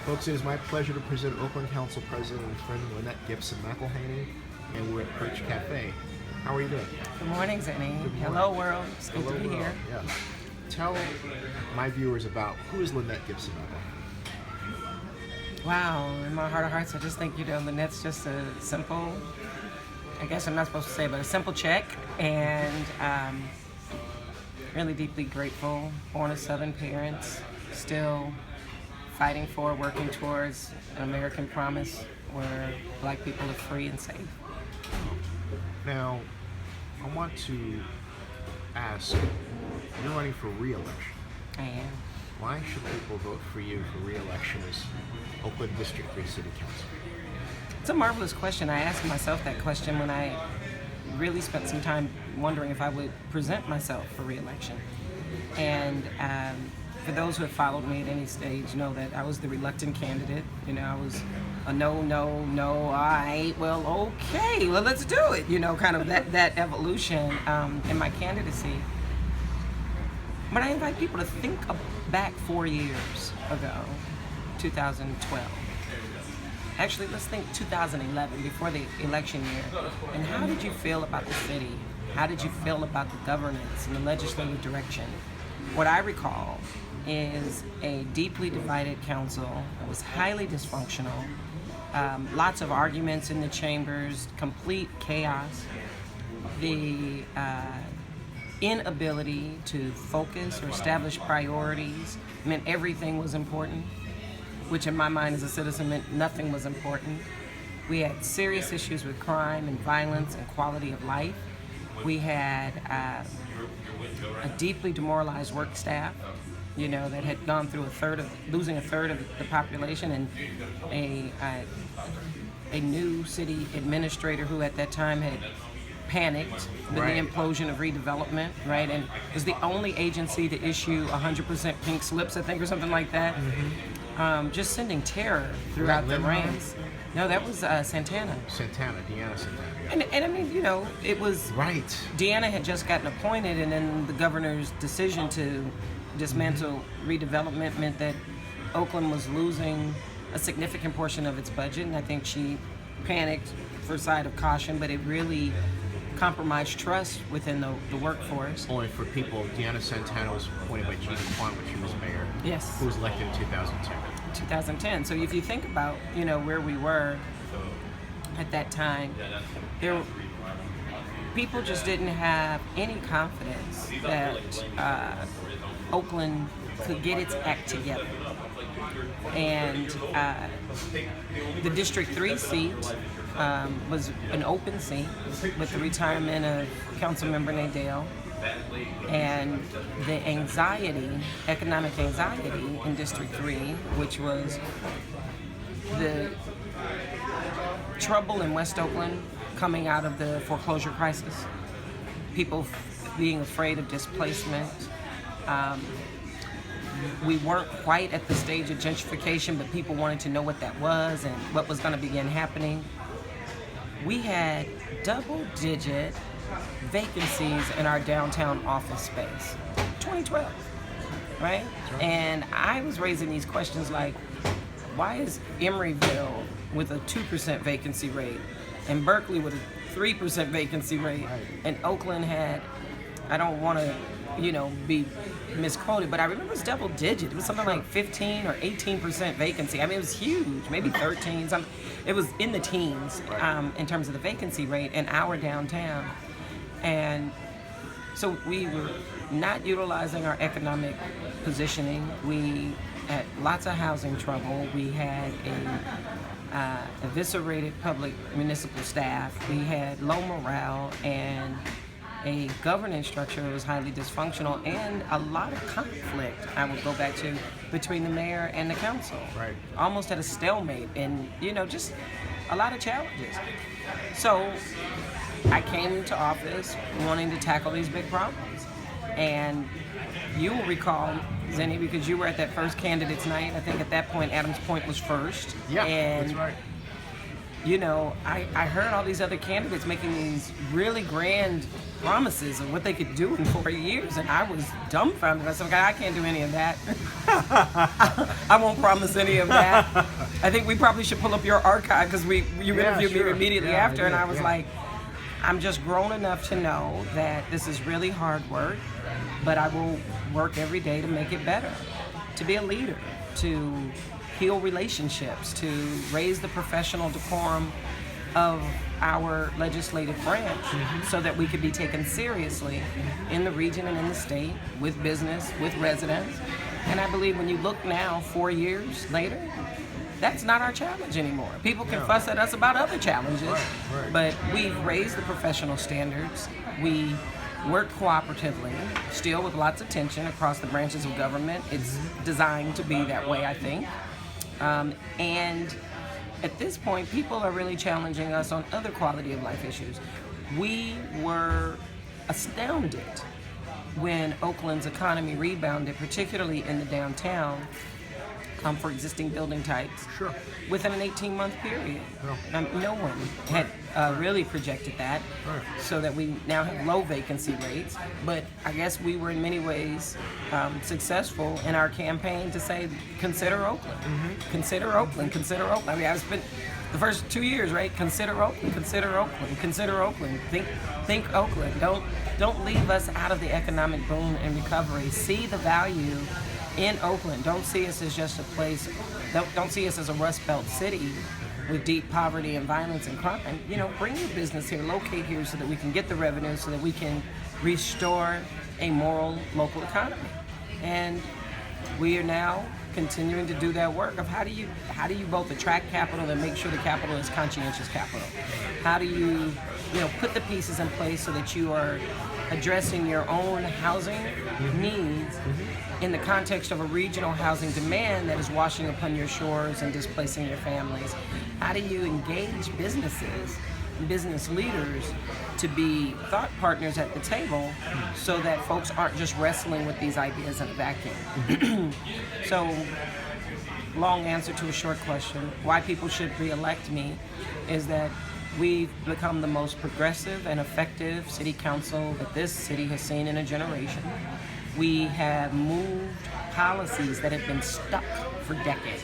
Folks, it is my pleasure to present Oakland Council President and friend Lynette Gibson McElhaney, and we're at Perch Cafe. How are you doing? Good morning, Zenny. Hello, world. It's good to be here. Yeah. Tell my viewers about who is Lynette Gibson McElhaney. Wow, in my heart of hearts, I just think, Lynette's just a simple, I guess I'm not supposed to say, but a simple check, and really deeply grateful. Born of Southern parents, still fighting for, working towards an American promise where Black people are free and safe. Now, I want to ask, you're running for re-election. I am. Why should people vote for you for re-election as Oakland District 3 City Council? It's a marvelous question. I asked myself that question when I really spent some time wondering if I would present myself for re-election. And for those who have followed me at any stage know that I was the reluctant candidate. I was a no, all right, well, okay, well, let's do it. Kind of that evolution in my candidacy. But I invite people to think back 4 years ago, 2012. Actually, let's think 2011, before the election year. And how did you feel about the city? How did you feel about the governance and the legislative direction? What I recall is a deeply divided council that was highly dysfunctional, lots of arguments in the chambers, complete chaos, the inability to focus or establish priorities meant everything was important, which in my mind as a citizen meant nothing was important. We had serious issues with crime and violence and quality of life. We had a deeply demoralized work staff, that had gone through losing a third of the population, and a new city administrator who at that time had panicked with the implosion of redevelopment, right? And was the only agency to issue 100% pink slips, I think, or something like that. Mm-hmm. Just sending terror throughout the ranks. No, that was Santana. Deanna Santana. And I mean, it was... Right. Deanna had just gotten appointed, and then the governor's decision to dismantle redevelopment meant that Oakland was losing a significant portion of its budget, and I think she panicked for side of caution, but it really compromised trust within the workforce. Only for people, Deanna Santana was appointed by Gene Quan when she was mayor. Yes. Who was elected in 2010. 2010. So if you think about, where we were at that time, people just didn't have any confidence that Oakland could get its act together. And the District 3 seat was an open seat with the retirement of Councilmember Nadale. And the economic anxiety in District 3, which was the trouble in West Oakland coming out of the foreclosure crisis, people being afraid of displacement. We weren't quite at the stage of gentrification, but people wanted to know what that was and what was going to begin happening. We had double-digit vacancies in our downtown office space, 2012, right? And I was raising these questions like, why is Emeryville with a 2% vacancy rate and Berkeley with a 3% vacancy rate, and Oakland had, I don't want to, be misquoted, but I remember it was double digit. It was something like 15 or 18% vacancy. I mean, it was huge, maybe 13, something. It was in the teens in terms of the vacancy rate in our downtown. And so we were not utilizing our economic positioning. We had lots of housing trouble. We had a eviscerated public municipal staff. We had low morale and a governance structure that was highly dysfunctional, and a lot of conflict, I would go back to, between the mayor and the council. Right. Almost at a stalemate, and just a lot of challenges. So I came to office wanting to tackle these big problems. And you will recall, Zenny, because you were at that first candidates night. I think at that point Adams Point was first. Yeah, and that's right. you know, I heard all these other candidates making these really grand promises of what they could do in 4 years, and I was dumbfounded. I said, okay, I can't do any of that. I won't promise any of that. I think we probably should pull up your archive, because you interviewed me immediately after, and I was like, I'm just grown enough to know that this is really hard work, but I will work every day to make it better, to be a leader, to heal relationships, to raise the professional decorum of our legislative branch so that we could be taken seriously in the region and in the state, with business, with residents. And I believe when you look now, 4 years later, that's not our challenge anymore. People can fuss at us about other challenges, but we've raised the professional standards. We work cooperatively, still with lots of tension across the branches of government. It's designed to be that way, I think. And at this point, people are really challenging us on other quality of life issues. We were astounded when Oakland's economy rebounded, particularly in the downtown, for existing building types, within an 18-month period. No one had really projected that, so that we now have low vacancy rates. But I guess we were in many ways successful in our campaign to say, consider Oakland, consider Oakland, consider Oakland. I mean, I've spent the first 2 years, right? Consider Oakland, consider Oakland, consider Oakland. Think Oakland. Don't leave us out of the economic boom and recovery. See the value in Oakland. Don't see us as just a place, don't see us as a Rust Belt city with deep poverty and violence and crime. You know, bring your business here, locate here, so that we can get the revenue, so that we can restore a moral local economy. And we are now continuing to do that work of how do you both attract capital and make sure the capital is conscientious capital? How do you put the pieces in place so that you are addressing your own housing needs in the context of a regional housing demand that is washing upon your shores and displacing your families? How do you engage businesses and business leaders to be thought partners at the table so that folks aren't just wrestling with these ideas in a vacuum? So, long answer to a short question, why people should re-elect me is that we've become the most progressive and effective city council that this city has seen in a generation. We have moved policies that have been stuck for decades,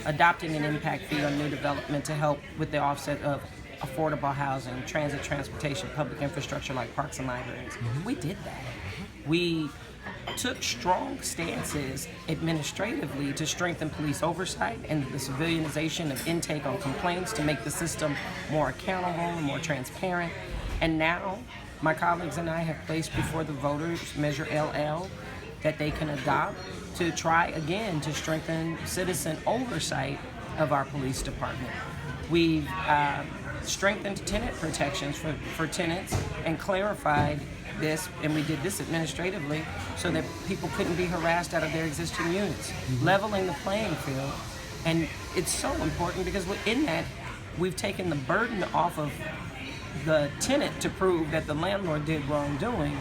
adopting an impact fee on new development to help with the offset of affordable housing, transit, transportation, public infrastructure like parks and libraries. We did that. We took strong stances administratively to strengthen police oversight and the civilianization of intake on complaints to make the system more accountable and more transparent. And now, my colleagues and I have placed before the voters Measure LL that they can adopt to try again to strengthen citizen oversight of our police department. We've strengthened tenant protections for tenants and clarified this, and we did this administratively so that people couldn't be harassed out of their existing units, leveling the playing field. And it's so important because in that, we've taken the burden off of the tenant to prove that the landlord did wrongdoing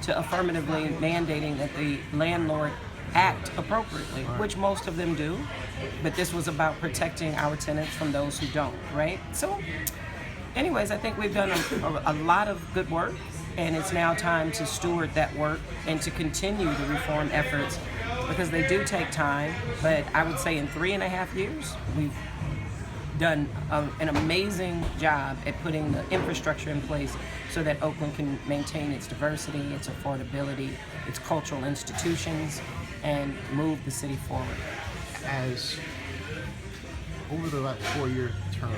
to affirmatively mandating that the landlord act appropriately, which most of them do. But this was about protecting our tenants from those who don't, right? So anyways, I think we've done a lot of good work, and it's now time to steward that work and to continue the reform efforts because they do take time. But I would say in 3.5 years, we've done an amazing job at putting the infrastructure in place so that Oakland can maintain its diversity, its affordability, its cultural institutions, and move the city forward. As over the last 4-year term,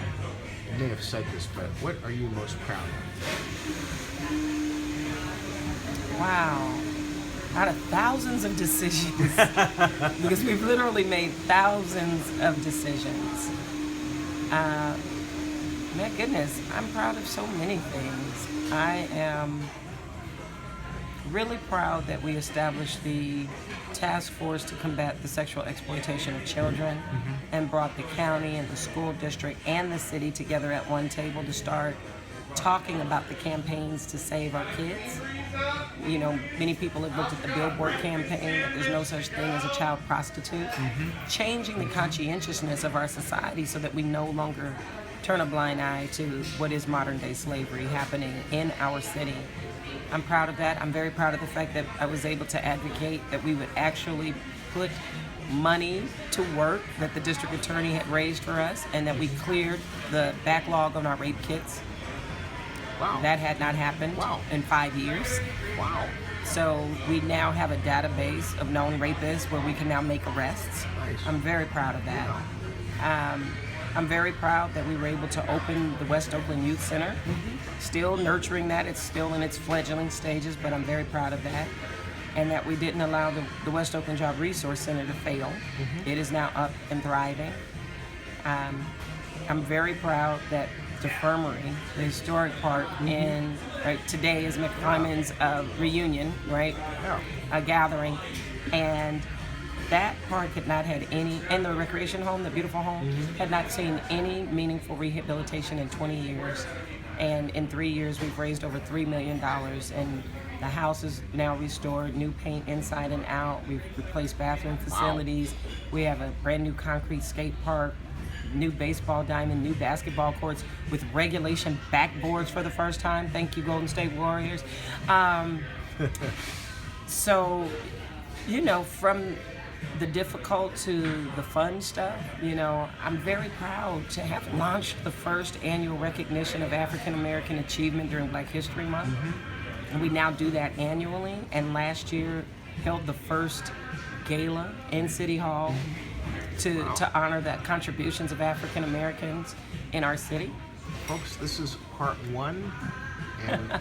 you may have said this, but what are you most proud of? Wow. Out of thousands of decisions, because we've literally made thousands of decisions. My goodness, I'm proud of so many things. I am really proud that we established the task force to combat the sexual exploitation of children and brought the county and the school district and the city together at one table to start talking about the campaigns to save our kids. You know, many people have looked at the Billboard campaign, that there's no such thing as a child prostitute. Changing the conscientiousness of our society so that we no longer turn a blind eye to what is modern day slavery happening in our city. I'm proud of that. I'm very proud of the fact that I was able to advocate that we would actually put money to work that the district attorney had raised for us, and that we cleared the backlog on our rape kits. Wow. That had not happened Wow. in 5 years. Wow. So we now have a database of known rapists where we can now make arrests. Nice. I'm very proud of that. I'm very proud that we were able to open the West Oakland Youth Center. Still nurturing that. It's still in its fledgling stages, but I'm very proud of that. And that we didn't allow the West Oakland Job Resource Center to fail. It is now up and thriving. I'm very proud that the Infirmary, the historic park right, today is McClymon's reunion, right? Yeah. A gathering. And that park had not had any, and the recreation home, the beautiful home, had not seen any meaningful rehabilitation in 20 years. And in 3 years, we've raised over $3 million. And the house is now restored, new paint inside and out. We've replaced bathroom facilities. We have a brand new concrete skate park, new baseball diamond, new basketball courts with regulation backboards for the first time. Thank you, Golden State Warriors. So, you know, from the difficult to the fun stuff, you know, I'm very proud to have launched the first annual recognition of African American achievement during Black History Month. And we now do that annually, and last year held the first gala in City Hall to honor the contributions of African Americans in our city. Folks, this is part 1, and